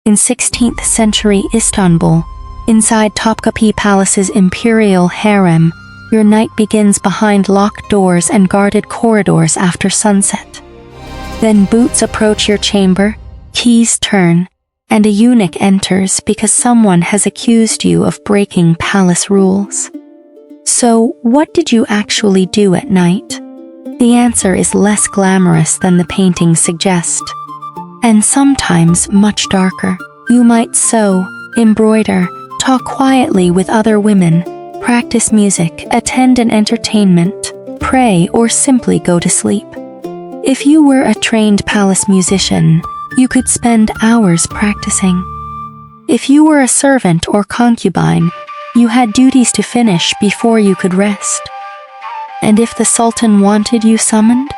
In 16th century Istanbul, inside Topkapi Palace's Imperial Harem, your night begins behind locked doors and guarded corridors after sunset. Then boots approach your chamber, keys turn, and a eunuch enters because someone has accused you of breaking palace rules. So, what did you actually do at night? The answer is less glamorous than the paintings suggest, and sometimes much darker. You might sew, embroider, talk quietly with other women, practice music, attend an entertainment, pray, or simply go to sleep. If you were a trained palace musician, you could spend hours practicing. If you were a servant or concubine, you had duties to finish before you could rest. And if the Sultan wanted you summoned,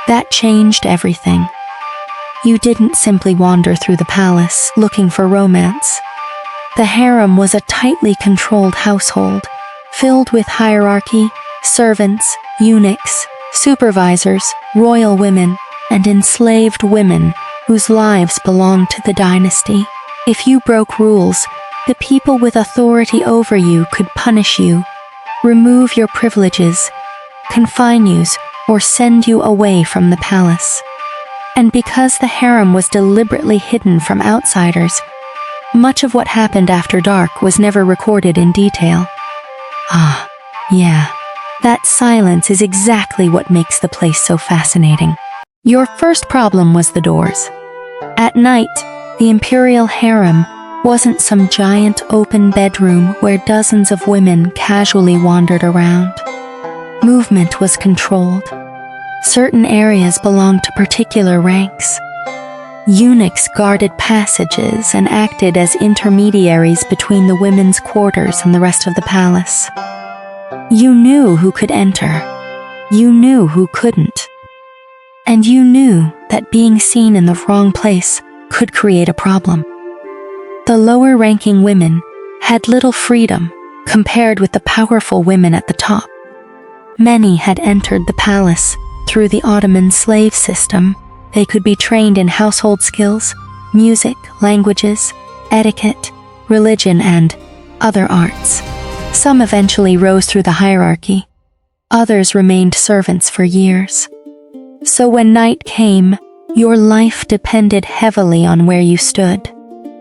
that changed everything. You didn't simply wander through the palace looking for romance. The harem was a tightly controlled household, filled with hierarchy, servants, eunuchs, supervisors, royal women, and enslaved women whose lives belonged to the dynasty. If you broke rules, the people with authority over you could punish you, remove your privileges, confine you, or send you away from the palace. And because the harem was deliberately hidden from outsiders, much of what happened after dark was never recorded in detail. Yeah, that silence is exactly what makes the place so fascinating. Your first problem was the doors. At night, the Imperial Harem wasn't some giant open bedroom where dozens of women casually wandered around. Movement was controlled. Certain areas belonged to particular ranks. Eunuchs guarded passages and acted as intermediaries between the women's quarters and the rest of the palace. You knew who could enter. You knew who couldn't. And you knew that being seen in the wrong place could create a problem. The lower-ranking women had little freedom compared with the powerful women at the top. Many had entered the palace through the Ottoman slave system. They could be trained in household skills, music, languages, etiquette, religion, and other arts. Some eventually rose through the hierarchy. Others remained servants for years. So when night came, your life depended heavily on where you stood.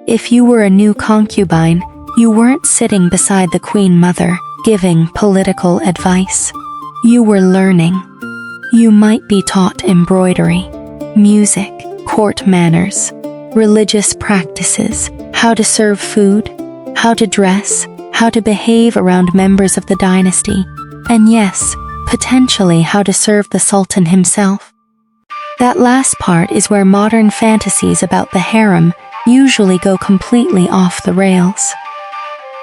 If you were a new concubine, you weren't sitting beside the Queen Mother giving political advice. You were learning. You might be taught embroidery, music, court manners, religious practices, how to serve food, how to dress, how to behave around members of the dynasty, and yes, potentially how to serve the Sultan himself. That last part is where modern fantasies about the harem usually go completely off the rails.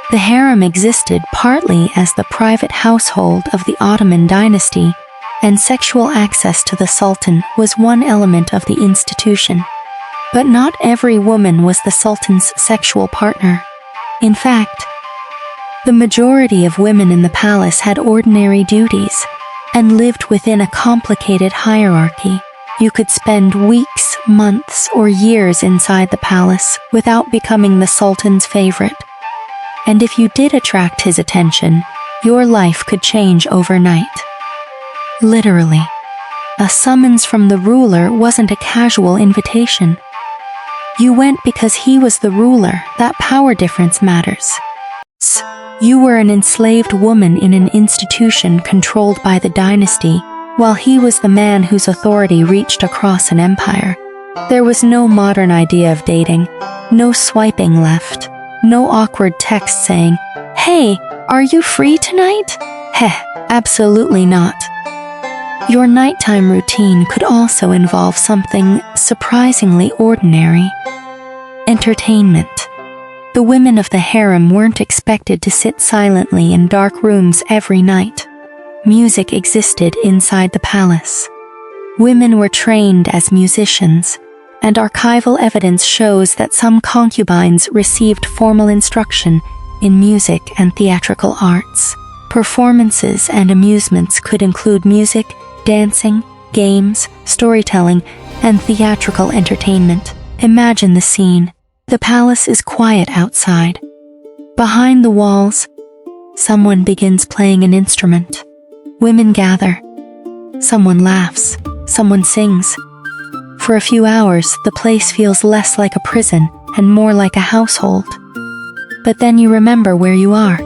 The harem existed partly as the private household of the Ottoman dynasty, and sexual access to the Sultan was one element of the institution. But not every woman was the Sultan's sexual partner. In fact, the majority of women in the palace had ordinary duties and lived within a complicated hierarchy. You could spend weeks, months, or years inside the palace without becoming the Sultan's favorite. And if you did attract his attention, your life could change overnight. Literally, a summons from the ruler wasn't a casual invitation. You went because he was the ruler. That power difference matters. You were an enslaved woman in an institution controlled by the dynasty, while he was the man whose authority reached across an empire. There was no modern idea of dating, no swiping left, no awkward text saying, "Hey, are you free tonight?" Absolutely not. Your nighttime routine could also involve something surprisingly ordinary: entertainment. The women of the harem weren't expected to sit silently in dark rooms every night. Music existed inside the palace. Women were trained as musicians, and archival evidence shows that some concubines received formal instruction in music and theatrical arts. Performances and amusements could include music, dancing, games, storytelling, and theatrical entertainment. Imagine the scene. The palace is quiet outside. Behind the walls, someone begins playing an instrument. Women gather. Someone laughs. Someone sings. For a few hours, the place feels less like a prison and more like a household. But then you remember where you are.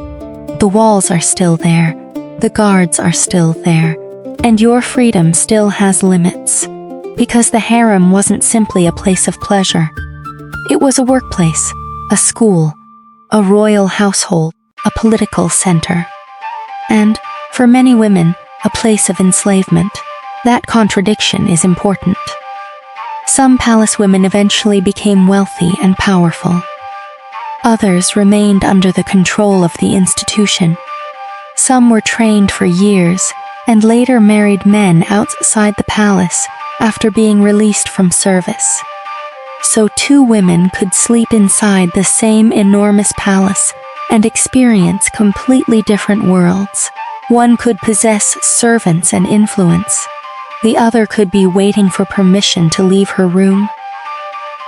The walls are still there. The guards are still there. And your freedom still has limits. Because the harem wasn't simply a place of pleasure. It was a workplace, a school, a royal household, a political center. And, for many women, a place of enslavement. That contradiction is important. Some palace women eventually became wealthy and powerful. Others remained under the control of the institution. Some were trained for years and later married men outside the palace after being released from service. So two women could sleep inside the same enormous palace and experience completely different worlds. One could possess servants and influence. The other could be waiting for permission to leave her room.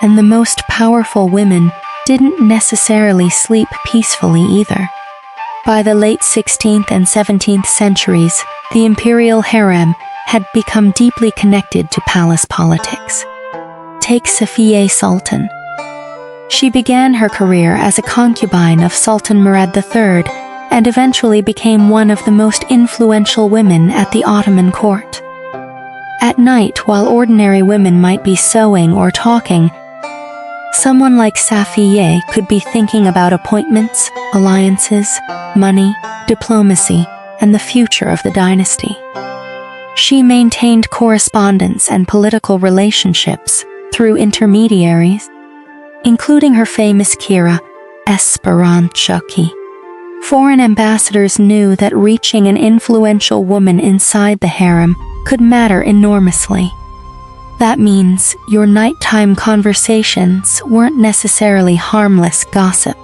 And the most powerful women didn't necessarily sleep peacefully either. By the late 16th and 17th centuries, the Imperial Harem had become deeply connected to palace politics. Take Safiye Sultan. She began her career as a concubine of Sultan Murad III and eventually became one of the most influential women at the Ottoman court. At night, while ordinary women might be sewing or talking, someone like Safiye could be thinking about appointments, alliances, money, diplomacy, and the future of the dynasty. She maintained correspondence and political relationships through intermediaries, including her famous Kira, Esperançaki. Foreign ambassadors knew that reaching an influential woman inside the harem could matter enormously. That means your nighttime conversations weren't necessarily harmless gossip.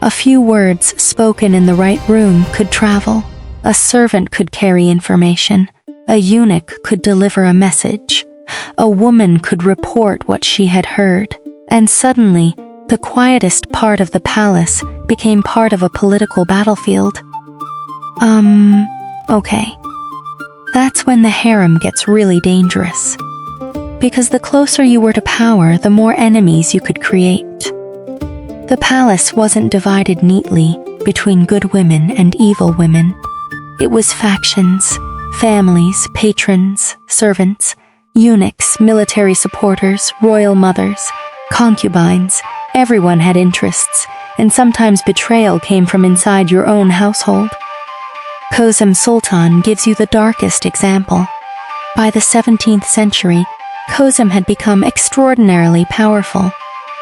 A few words spoken in the right room could travel. A servant could carry information. A eunuch could deliver a message. A woman could report what she had heard. And suddenly, the quietest part of the palace became part of a political battlefield. Okay. That's when the harem gets really dangerous. Because the closer you were to power, the more enemies you could create. The palace wasn't divided neatly between good women and evil women. It was factions, families, patrons, servants, eunuchs, military supporters, royal mothers, concubines. Everyone had interests, and sometimes betrayal came from inside your own household. Kösem Sultan gives you the darkest example. By the 17th century, Kosem had become extraordinarily powerful.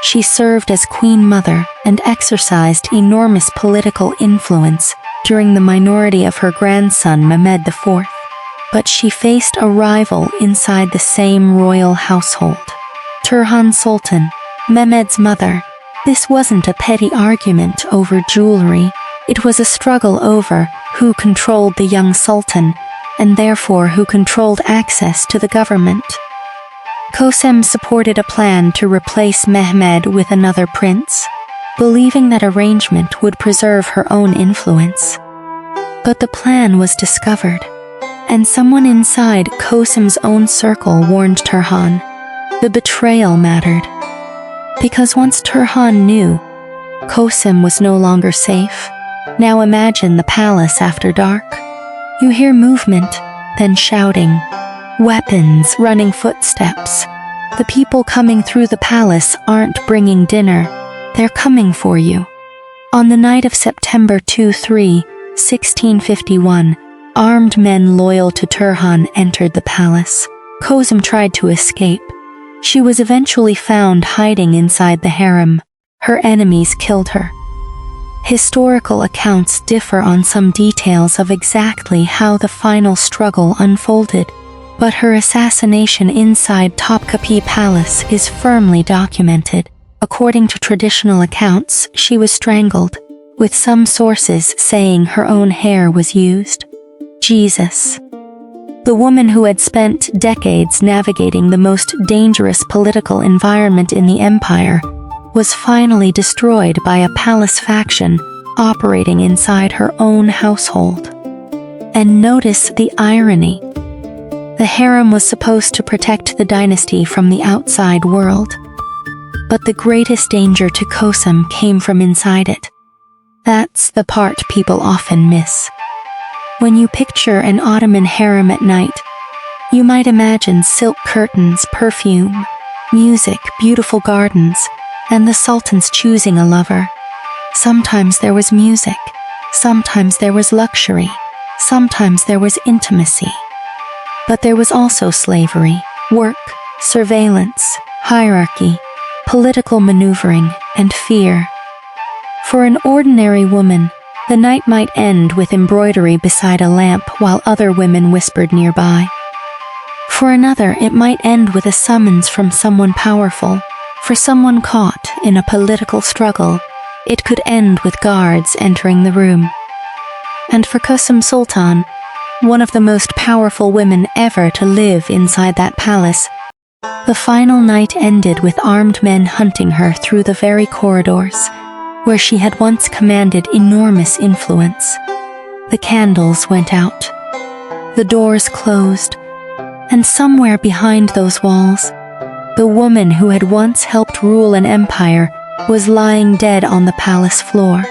She served as queen mother and exercised enormous political influence during the minority of her grandson Mehmed IV. But she faced a rival inside the same royal household. Turhan Sultan, Mehmed's mother. This wasn't a petty argument over jewelry. It was a struggle over who controlled the young sultan, and therefore who controlled access to the government. Kosem supported a plan to replace Mehmed with another prince, believing that arrangement would preserve her own influence. But the plan was discovered, and someone inside Kosem's own circle warned Turhan. The betrayal mattered. Because once Turhan knew, Kosem was no longer safe. Now imagine the palace after dark. You hear movement, then shouting. Weapons, running footsteps. The people coming through the palace aren't bringing dinner. They're coming for you. On the night of September 23, 1651, armed men loyal to Turhan entered the palace. Kosem tried to escape. She was eventually found hiding inside the harem. Her enemies killed her. Historical accounts differ on some details of exactly how the final struggle unfolded, but her assassination inside Topkapi Palace is firmly documented. According to traditional accounts, she was strangled, with some sources saying her own hair was used. Jesus. The woman who had spent decades navigating the most dangerous political environment in the empire was finally destroyed by a palace faction operating inside her own household. And notice the irony. The harem was supposed to protect the dynasty from the outside world. But the greatest danger to Kosem came from inside it. That's the part people often miss. When you picture an Ottoman harem at night, you might imagine silk curtains, perfume, music, beautiful gardens, and the sultans choosing a lover. Sometimes there was music, sometimes there was luxury, sometimes there was intimacy. But there was also slavery, work, surveillance, hierarchy, political maneuvering, and fear. For an ordinary woman, the night might end with embroidery beside a lamp while other women whispered nearby. For another, it might end with a summons from someone powerful. For someone caught in a political struggle, it could end with guards entering the room. And for Kösem Sultan, one of the most powerful women ever to live inside that palace, the final night ended with armed men hunting her through the very corridors where she had once commanded enormous influence. The candles went out, the doors closed, and somewhere behind those walls, the woman who had once helped rule an empire was lying dead on the palace floor.